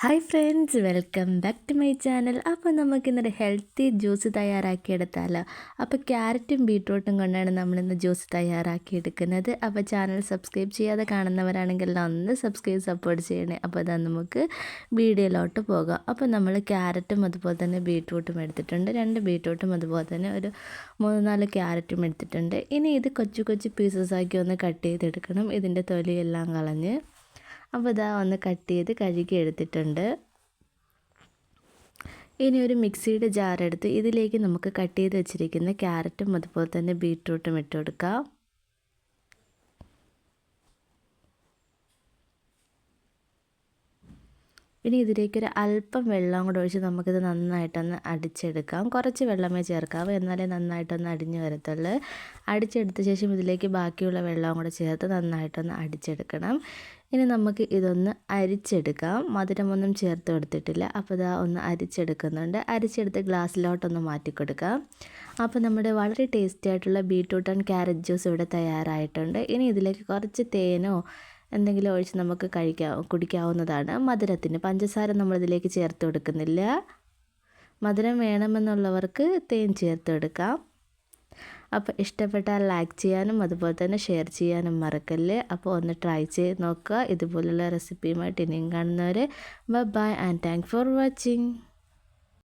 Hi friends, welcome back to my channel. അപ്പോൾ നമുക്കിന്നൊരു healthy juice തയ്യാറാക്കിയെടുത്താലോ. അപ്പോൾ ക്യാരറ്റും ബീട്രൂട്ടും കൊണ്ടാണ് നമ്മളിന്ന് ജ്യൂസ് തയ്യാറാക്കിയെടുക്കുന്നത്. അപ്പോൾ ചാനൽ സബ്സ്ക്രൈബ് ചെയ്യാതെ കാണുന്നവരാണെങ്കിൽ ഒന്ന് സപ്പോർട്ട് ചെയ്യണേ. അപ്പോൾ അതാ നമുക്ക് വീഡിയോയിലോട്ട് പോകാം. അപ്പോൾ നമ്മൾ ക്യാരറ്റും അതുപോലെ തന്നെ ബീട്രൂട്ടും എടുത്തിട്ടുണ്ട്. 2 ബീട്രൂട്ടും അതുപോലെ തന്നെ ഒരു 3-4 ക്യാരറ്റും എടുത്തിട്ടുണ്ട്. ഇനി ഇത് കൊച്ചു കൊച്ചു പീസസാക്കി ഒന്ന് കട്ട് ചെയ്തെടുക്കണം. ഇതിൻ്റെ തൊലിയെല്ലാം കളഞ്ഞ് അപ്പോൾ ഇതാ ഒന്ന് കട്ട് ചെയ്ത് കഴുകി എടുത്തിട്ടുണ്ട്. ഇനി ഒരു മിക്സിയുടെ ജാർ എടുത്ത് ഇതിലേക്ക് നമുക്ക് കട്ട് ചെയ്ത് വെച്ചിരിക്കുന്ന ക്യാരറ്റും അതുപോലെ തന്നെ ബീട്രൂട്ടും ഇട്ട് കൊടുക്കാം. ഇനി ഇതിലേക്കൊരു അല്പം വെള്ളം കൂടെ ഒഴിച്ച് നമുക്കിത് നന്നായിട്ടൊന്ന് അടിച്ചെടുക്കാം. കുറച്ച് വെള്ളമേ ചേർക്കാവൂ, എന്നാലേ നന്നായിട്ടൊന്ന് അടിഞ്ഞു വരത്തുള്ളൂ. അടിച്ചെടുത്ത ശേഷം ഇതിലേക്ക് ബാക്കിയുള്ള വെള്ളം കൂടെ ചേർത്ത് നന്നായിട്ടൊന്ന് അടിച്ചെടുക്കണം. ഇനി നമുക്ക് ഇതൊന്ന് അരിച്ചെടുക്കാം. മധുരമൊന്നും ചേർത്ത് കൊടുത്തിട്ടില്ല. അപ്പോൾ ഇതാ ഒന്ന് അരിച്ചെടുക്കുന്നുണ്ട്. അരിച്ചെടുത്ത് ഗ്ലാസ്സിലോട്ടൊന്ന് മാറ്റിക്കൊടുക്കാം. അപ്പോൾ നമ്മുടെ വളരെ ടേസ്റ്റി ആയിട്ടുള്ള ബീട്രൂട്ട് ആൻഡ് ക്യാരറ്റ് ജ്യൂസ് ഇവിടെ തയ്യാറായിട്ടുണ്ട്. ഇനി ഇതിലേക്ക് കുറച്ച് തേനോ എന്തെങ്കിലും ഒഴിച്ച് നമുക്ക് കുടിക്കാവുന്നതാണ്. മധുരത്തിന് പഞ്ചസാര നമ്മളിതിലേക്ക് ചേർത്ത് കൊടുക്കുന്നില്ല. മധുരം വേണമെന്നുള്ളവർക്ക് തേൻ ചേർത്ത് കൊടുക്കാം. അപ്പോൾ ഇഷ്ടപ്പെട്ടാൽ ലൈക്ക് ചെയ്യാനും അതുപോലെ തന്നെ ഷെയർ ചെയ്യാനും മറക്കല്ലേ. അപ്പോൾ ഒന്ന് ട്രൈ ചെയ്ത് നോക്കുക. ഇതുപോലുള്ള റെസിപ്പിയുമായിട്ട് ഇനിയും കാണുന്നവരെ bye and thank for watching.